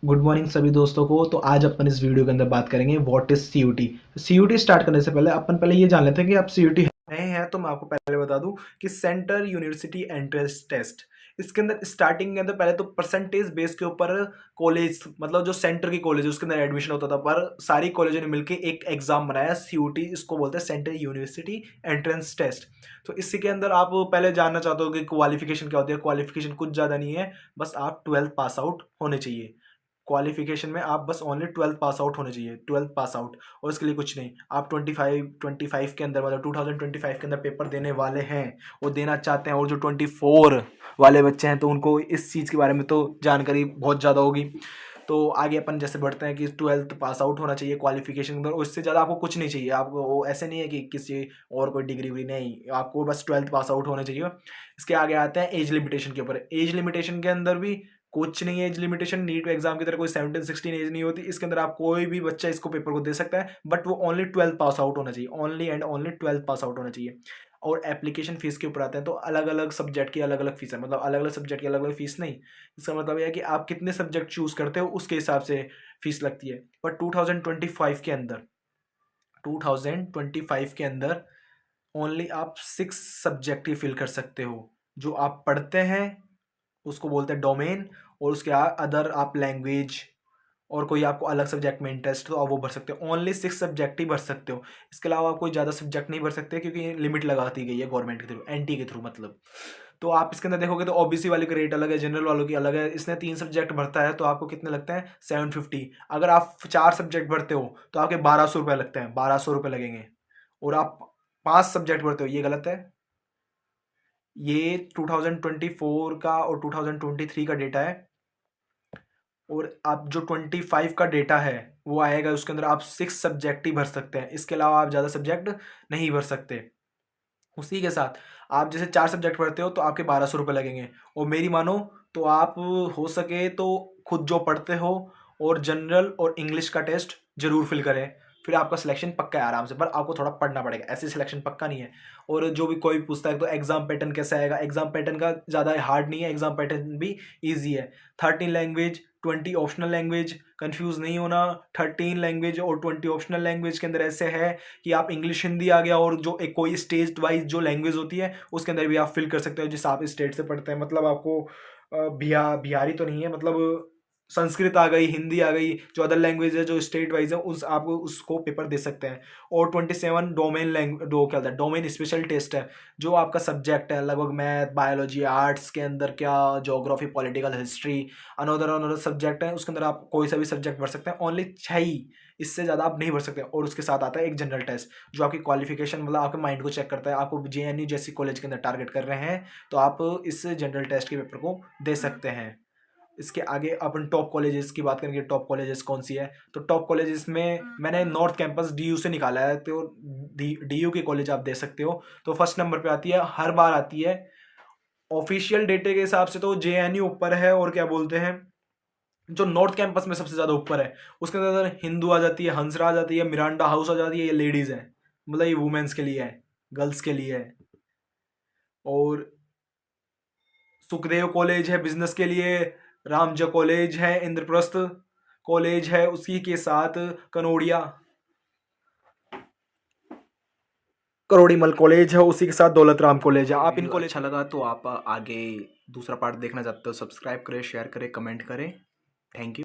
Good morning सभी दोस्तों को। तो आज अपन इस वीडियो के अंदर बात करेंगे what is CUT. CUT start करने से पहले अपन पहले ये जान लेते हैं कि आप सीयूटी नए हैं तो मैं आपको पहले बता दूं कि सेंटर यूनिवर्सिटी एंट्रेंस टेस्ट, इसके अंदर स्टार्टिंग के अंदर पहले तो परसेंटेज बेस के ऊपर कॉलेज, मतलब जो सेंटर की कॉलेज है उसके अंदर एडमिशन होता था, पर सारी कॉलेजों ने मिलकर एक एग्जाम बनाया सीयूटी, इसको बोलते हैं सेंटर यूनिवर्सिटी एंट्रेंस टेस्ट। तो इसी के अंदर आप पहले जानना चाहते हो कि क्वालिफिकेशन क्या होती है। क्वालिफिकेशन कुछ ज़्यादा नहीं है, बस आप 12th पास आउट होने चाहिए। क्वालिफिकेशन में आप बस ओनली 12th पास आउट होने चाहिए, 12th पास आउट, और इसके लिए कुछ नहीं। आप 25 के अंदर, मतलब 2025 के अंदर पेपर देने वाले हैं, वो देना चाहते हैं, और जो 24 वाले बच्चे हैं तो उनको इस चीज़ के बारे में तो जानकारी बहुत ज़्यादा होगी। तो आगे अपन जैसे बढ़ते हैं कि 12th पास आउट होना चाहिए क्वालिफिकेशन के अंदर, और इससे ज़्यादा आपको कुछ नहीं चाहिए। आपको वो ऐसे नहीं है कि किसी और कोई डिग्री भी नहीं, आपको बस 12th पास आउट होना चाहिए। इसके आगे आते हैं एज लिमिटेशन के ऊपर। एज लिमिटेशन के अंदर भी कुछ नहीं है। एज लिमिटेशन नीट एग्जाम की तरह कोई 17-16 एज नहीं होती। इसके अंदर आप कोई भी बच्चा इसको पेपर को दे सकता है, बट वो ओनली 12th पास आउट होना चाहिए, only and only 12th pass out होना चाहिए। और एप्लीकेशन फीस के ऊपर आते हैं तो अलग अलग सब्जेक्ट की अलग अलग फीस है, मतलब अलग अलग सब्जेक्ट की अलग अलग फीस नहीं। इसका मतलब यह है कि आप कितने सब्जेक्ट चूज करते हो उसके हिसाब से फीस लगती है। पर 2025 के अंदर ओनली आप 6 सब्जेक्ट ही फिल कर सकते हो। जो आप पढ़ते हैं उसको बोलते हैं डोमेन, और उसके अदर आप लैंग्वेज और कोई आपको अलग सब्जेक्ट में इंटरेस्ट हो आप वो भर सकते हो। ओनली 6 सब्जेक्ट ही भर सकते हो, इसके अलावा आप कोई ज़्यादा सब्जेक्ट नहीं भर सकते, क्योंकि लिमिट लगा दी गई है गवर्नमेंट के थ्रू, एनटी के थ्रू मतलब। तो आप इसके अंदर देखोगे तो ओबीसी वाले की रेट अलग है, जनरल वालों की अलग है। इसने 3 सब्जेक्ट भरता है तो आपको कितने लगते हैं 750। अगर आप 4 सब्जेक्ट भरते हो तो आपके 1200 रुपये लगते हैं, 1200 रुपये लगेंगे। और आप 5 सब्जेक्ट भरते हो, ये गलत है। ये 2024 का और 2023 का डेटा है। और आप जो 25 का डेटा है वो आएगा, उसके अंदर आप 6 सब्जेक्ट ही भर सकते हैं, इसके अलावा आप ज़्यादा सब्जेक्ट नहीं भर सकते। उसी के साथ आप जैसे 4 सब्जेक्ट पढ़ते हो तो आपके 1200 रुपये लगेंगे। और मेरी मानो तो आप हो सके तो खुद जो पढ़ते हो और जनरल और इंग्लिश का टेस्ट जरूर फिल करें, फिर आपका सिलेक्शन पक्का है आराम से। पर आपको थोड़ा पढ़ना पड़ेगा, ऐसे सिलेक्शन पक्का नहीं है। और जो भी कोई पूछता है तो एग्जाम पैटर्न कैसा आएगा, एग्जाम पैटर्न का ज़्यादा हार्ड नहीं है, एग्जाम पैटर्न भी ईजी है। 13 लैंग्वेज, 20 ऑप्शनल लैंग्वेज, कंफ्यूज नहीं होना। 13 लैंग्वेज और 20 ऑप्शनल लैंग्वेज के अंदर ऐसे है कि आप इंग्लिश हिंदी आ गया, और जो एक कोई स्टेट वाइज जो लैंग्वेज होती है उसके अंदर भी आप फिल कर सकते हो जिस आप स्टेट से पढ़ते हैं। मतलब आपको बिहारी तो नहीं है, मतलब संस्कृत आ गई, हिंदी आ गई, जो अदर लैंग्वेज है जो स्टेट वाइज है उस आप उसको पेपर दे सकते हैं। और 27 डोमेन लैंग्वेज, दो क्या होता है डोमेन स्पेशल टेस्ट है, जो आपका सब्जेक्ट है लगभग मैथ, बायोलॉजी, आर्ट्स के अंदर क्या, geography, political, history, another another subject है, उसके अंदर आप कोई सा भी सब्जेक्ट भर सकते हैं। ओनली 6 ही, इससे ज़्यादा आप नहीं भर सकते। और उसके साथ आता है एक जनरल टेस्ट, जो आपकी क्वालिफिकेशन, मतलब आपके माइंड को चेक करता है। आपको जेएनयू जैसी कॉलेज के अंदर टारगेट कर रहे हैं तो आप इस जनरल टेस्ट के पेपर को दे सकते हैं। इसके आगे अपन टॉप कॉलेजेस की बात करेंगे। टॉप कॉलेजेस कौन सी है, तो टॉप कॉलेजेस में मैंने नॉर्थ कैंपस डीयू से निकाला है, तो डीयू के कॉलेज आप दे सकते हो। तो फर्स्ट नंबर पे आती है, हर बार आती है ऑफिशियल डेटे के हिसाब से तो जेएनयू ऊपर है, और क्या बोलते हैं जो नॉर्थ कैंपस में सबसे ज़्यादा ऊपर है उसके अंदर हिंदू आ जाती है, हंसरा आ जाती है, मिरांडा हाउस आ जाती है। ये लेडीज़ है, मतलब ये वुमेन्स के लिए है, गर्ल्स के लिए है। और सुखदेव कॉलेज है बिजनेस के लिए, रामजा कॉलेज है, इंद्रप्रस्थ कॉलेज है, उसी के साथ कनोडिया करोड़ीमल कॉलेज है, उसी के साथ दौलत राम कॉलेज है। आप इन कॉलेज अच्छा लगा तो आप आगे दूसरा पार्ट देखना चाहते हो, सब्सक्राइब करें, शेयर करें, कमेंट करें। Thank you.